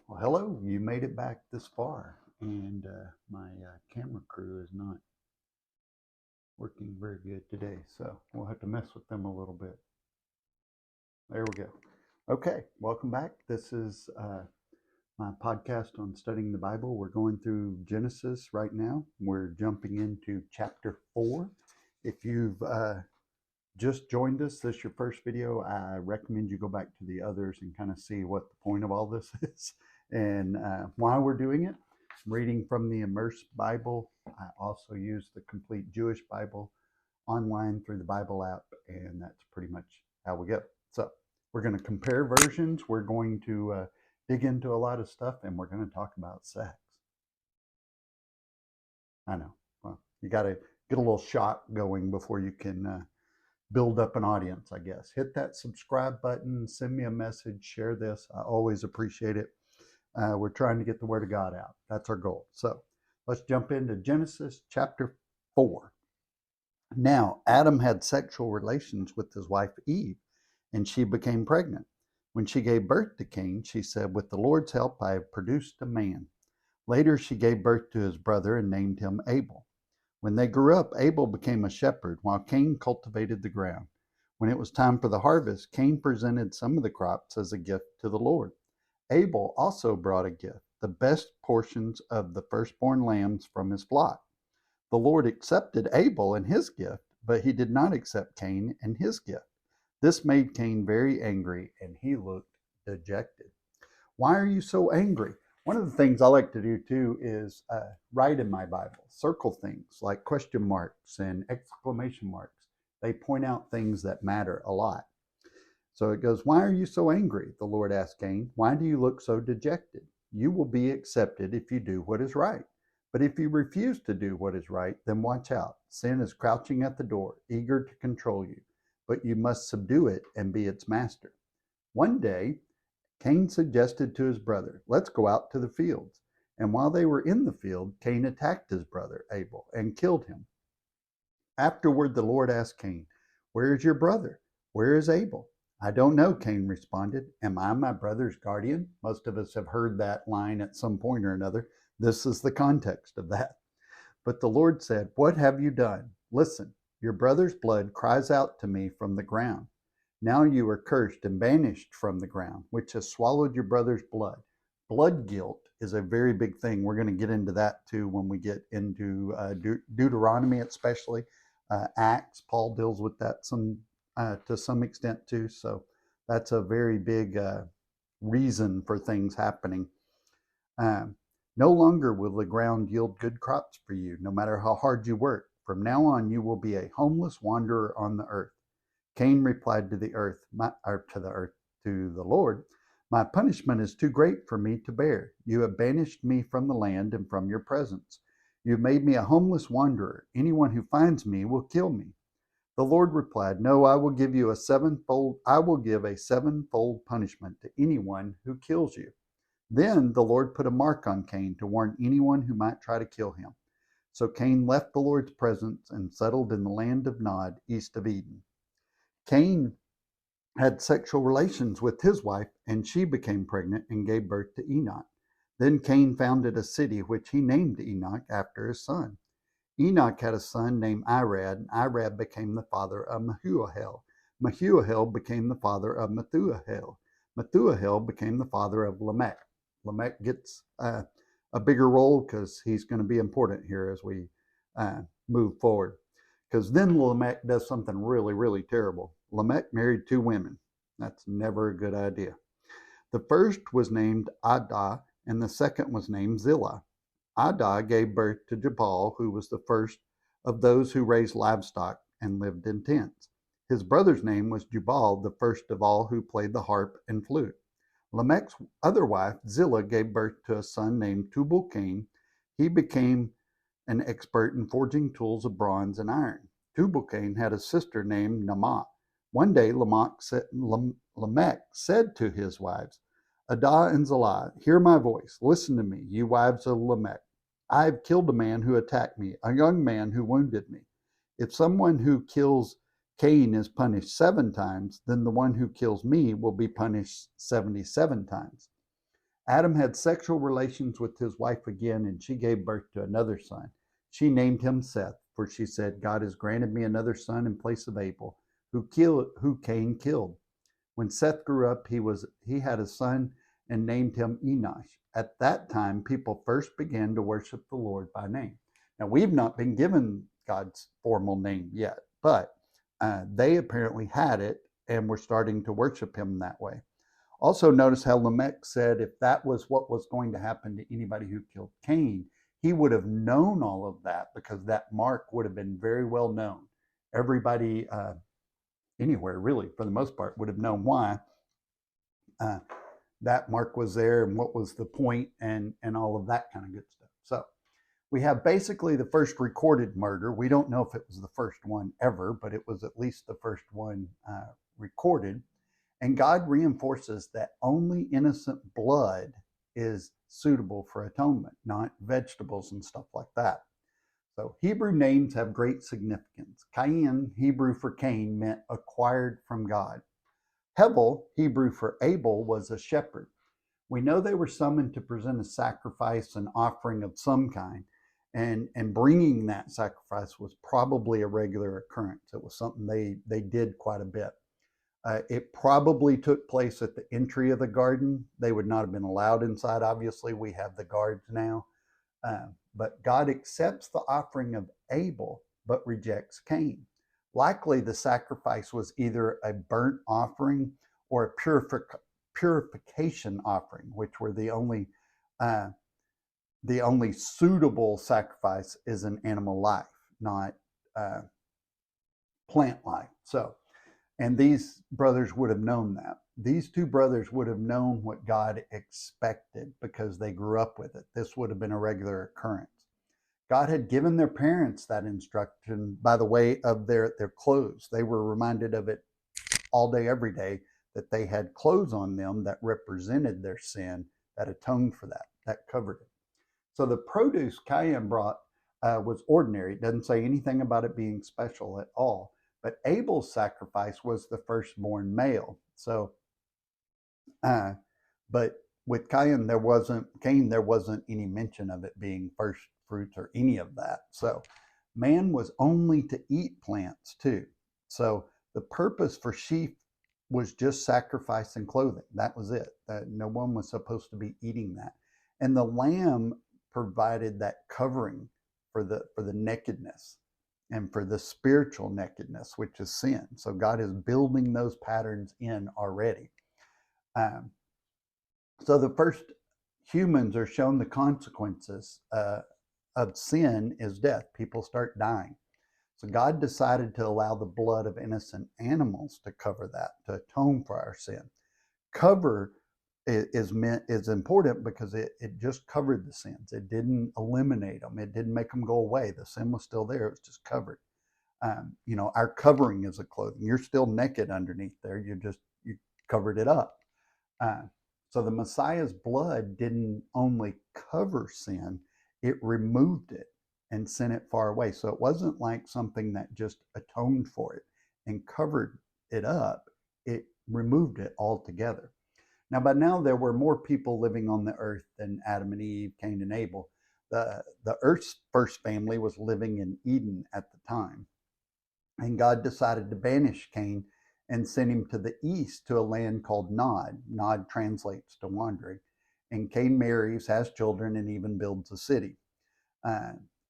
Well, hello, you made it back this far, and my camera crew is not working very good today, so we'll have to mess with them a little bit. There we go. Okay, welcome back. This is my podcast on studying the Bible. We're going through Genesis right now. We're jumping into chapter 4. If you've just joined us, this is your first video, I recommend you go back to the others and kind of see what the point of all this is and why we're doing it. I'm reading from the Immerse Bible. I also use the Complete Jewish Bible online through the Bible app, and that's pretty much how we go. So we're going to compare versions. We're going to dig into a lot of stuff, and we're going to talk about sex. I know. Well, you got to get a little shock going before you can build up an audience, I guess. Hit that subscribe button, send me a message, share this. I always appreciate it. We're trying to get the word of God out. That's our goal. So let's jump into Genesis chapter 4. Now, Adam had sexual relations with his wife Eve, and she became pregnant. When she gave birth to Cain, she said, "With the Lord's help, I have produced a man." Later, she gave birth to his brother and named him Abel. When they grew up, Abel became a shepherd, while Cain cultivated the ground. When it was time for the harvest, Cain presented some of the crops as a gift to the Lord. Abel also brought a gift, the best portions of the firstborn lambs from his flock. The Lord accepted Abel and his gift, but he did not accept Cain and his gift. This made Cain very angry, and he looked dejected. Why are you so angry? One of the things I like to do too is write in my Bible, circle things like question marks and exclamation marks. They point out things that matter a lot. So it goes, "Why are you so angry?" The Lord asked Cain. "Why do you look so dejected? You will be accepted if you do what is right. But if you refuse to do what is right, then watch out. Sin is crouching at the door, eager to control you, but you must subdue it and be its master." One day, Cain suggested to his brother, "Let's go out to the fields." And while they were in the field, Cain attacked his brother Abel and killed him. Afterward, the Lord asked Cain, "Where is your brother? Where is Abel?" "I don't know," Cain responded. "Am I my brother's guardian?" Most of us have heard that line at some point or another. This is the context of that. But the Lord said, "What have you done? Listen, your brother's blood cries out to me from the ground. Now you are cursed and banished from the ground, which has swallowed your brother's blood." Blood guilt is a very big thing. We're going to get into that too when we get into Deuteronomy, especially Acts. Paul deals with that to some extent too. So that's a very big reason for things happening. No longer will the ground yield good crops for you, no matter how hard you work. From now on, you will be a homeless wanderer on the earth. Cain replied to the Lord, "My punishment is too great for me to bear. You have banished me from the land and from your presence. You have made me a homeless wanderer. Anyone who finds me will kill me." The Lord replied, "No, I will give a sevenfold punishment to anyone who kills you." Then the Lord put a mark on Cain to warn anyone who might try to kill him. So Cain left the Lord's presence and settled in the land of Nod, east of Eden. Cain had sexual relations with his wife, and she became pregnant and gave birth to Enoch. Then Cain founded a city which he named Enoch after his son. Enoch had a son named Irad, and Irad became the father of Mehujael. Mehujael became the father of Methujael. Methujael became the father of Lamech. Lamech gets a bigger role because he's going to be important here as we move forward. Because then Lamech does something really, really terrible. Lamech married 2 women. That's never a good idea. The first was named Adah, and the second was named Zillah. Adah gave birth to Jabal, who was the first of those who raised livestock and lived in tents. His brother's name was Jubal, the first of all who played the harp and flute. Lamech's other wife, Zillah, gave birth to a son named Tubal-Cain. He became an expert in forging tools of bronze and iron. Tubal-Cain had a sister named Naamah. One day Lamech said to his wives, "Adah and Zillah, hear my voice. Listen to me, you wives of Lamech. I have killed a man who attacked me, a young man who wounded me. If someone who kills Cain is punished 7 times, then the one who kills me will be punished 77 times." Adam had sexual relations with his wife again, and she gave birth to another son. She named him Seth, for she said, God has granted me another son in place of Abel, who Cain killed. When Seth grew up, he had a son and named him Enosh. At that time, people first began to worship the Lord by name. Now, we've not been given God's formal name yet, but they apparently had it and were starting to worship him that way. Also, notice how Lamech said if that was what was going to happen to anybody who killed Cain, he would have known all of that because that mark would have been very well known. Everybody, anywhere really, for the most part, would have known why that mark was there and what was the point and all of that kind of good stuff. So we have basically the first recorded murder. We don't know if it was the first one ever, but it was at least the first one recorded. And God reinforces that only innocent blood is suitable for atonement, not vegetables and stuff like that. So Hebrew names have great significance. Cain, Hebrew for Cain, meant acquired from God. Hevel, Hebrew for Abel, was a shepherd. We know they were summoned to present a sacrifice, an offering of some kind, and bringing that sacrifice was probably a regular occurrence. It was something they did quite a bit. It probably took place at the entry of the garden. They would not have been allowed inside. Obviously, we have the guards now. But God accepts the offering of Abel, but rejects Cain. Likely the sacrifice was either a burnt offering or a purification offering, which were the only suitable sacrifice is an animal life, not plant life. So, and these brothers would have known that. These two brothers would have known what God expected because they grew up with it. This would have been a regular occurrence. God had given their parents that instruction by the way of their clothes. They were reminded of it all day, every day, that they had clothes on them that represented their sin, that atoned for that covered it. So the produce Cain brought was ordinary. It doesn't say anything about it being special at all. But Abel's sacrifice was the firstborn male. So, but with Cain, there wasn't any mention of it being first fruits or any of that. So, man was only to eat plants too. So, the purpose for sheep was just sacrifice and clothing. That was it. No one was supposed to be eating that. And the lamb provided that covering for the nakedness and for the spiritual nakedness, which is sin. So God is building those patterns in already. So the first humans are shown the consequences of sin is death. People start dying. So God decided to allow the blood of innocent animals to cover that, to atone for our sin. Cover is important because it just covered the sins. It didn't eliminate them. It didn't make them go away. The sin was still there. It was just covered. Our covering is a clothing. You're still naked underneath there. You covered it up. So the Messiah's blood didn't only cover sin, it removed it and sent it far away. So it wasn't like something that just atoned for it and covered it up. It removed it altogether. Now, by now, there were more people living on the earth than Adam and Eve, Cain and Abel. The earth's first family was living in Eden at the time. And God decided to banish Cain and send him to the east to a land called Nod. Nod translates to wandering. And Cain marries, has children, and even builds a city.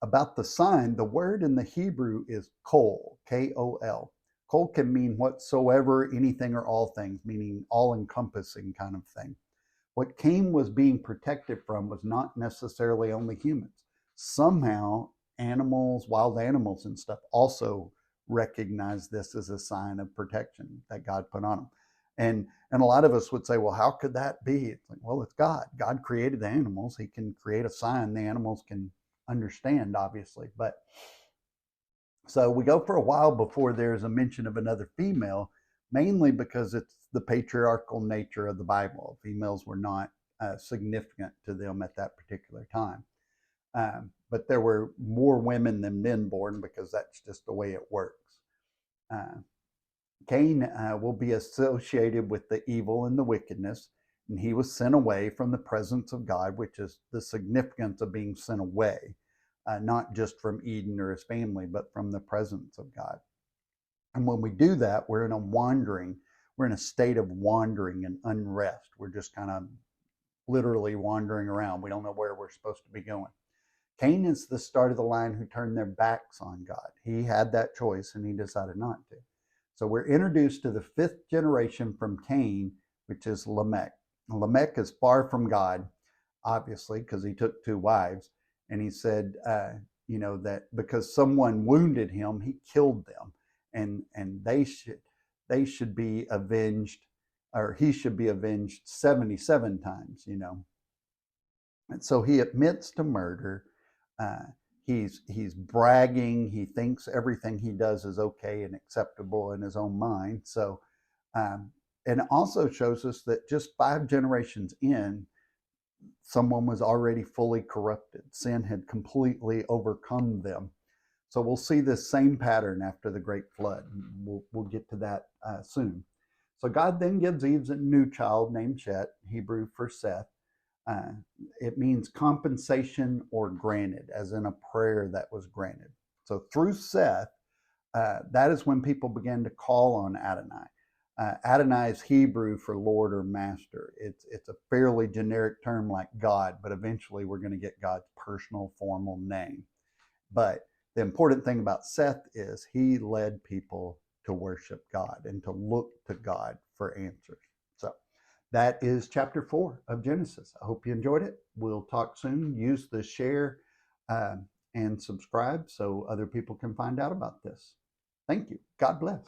About the sign, the word in the Hebrew is kol, K-O-L. Kol can mean whatsoever, anything or all things, meaning all-encompassing kind of thing. What Cain was being protected from was not necessarily only humans. Somehow, animals, wild animals and stuff also recognize this as a sign of protection that God put on them. And a lot of us would say, well, how could that be? It's like, well, it's God. God created the animals. He can create a sign the animals can understand, obviously. But so we go for a while before there's a mention of another female, mainly because it's the patriarchal nature of the Bible. Females were not significant to them at that particular time. But there were more women than men born because that's just the way it works. Cain will be associated with the evil and the wickedness, And he was sent away from the presence of God, which is the significance of being sent away, not just from Eden or his family, but from the presence of God. And when we do that, we're in a state of wandering and unrest. We're just kind of literally wandering around. We don't know where we're supposed to be going. Cain is the start of the line who turned their backs on God. He had that choice and he decided not to. So we're introduced to the fifth generation from Cain, which is Lamech. Lamech is far from God, obviously, because he took two wives. And he said, that because someone wounded him, he killed them. And they should be avenged, or he should be avenged 77 times, And so he admits to murder. He's bragging. He thinks everything he does is okay and acceptable in his own mind. So, and it also shows us that just 5 generations in, someone was already fully corrupted. Sin had completely overcome them. So we'll see this same pattern after the great flood. We'll get to that soon. So God then gives Eve a new child named Shet, Hebrew for Seth. It means compensation or granted, as in a prayer that was granted. So through Seth, that is when people began to call on Adonai. Adonai is Hebrew for Lord or Master. It's a fairly generic term like God, but eventually we're going to get God's personal formal name. But the important thing about Seth is he led people to worship God and to look to God for answers. So that is chapter 4 of Genesis. I hope you enjoyed it. We'll talk soon. Use the share and subscribe so other people can find out about this. Thank you. God bless.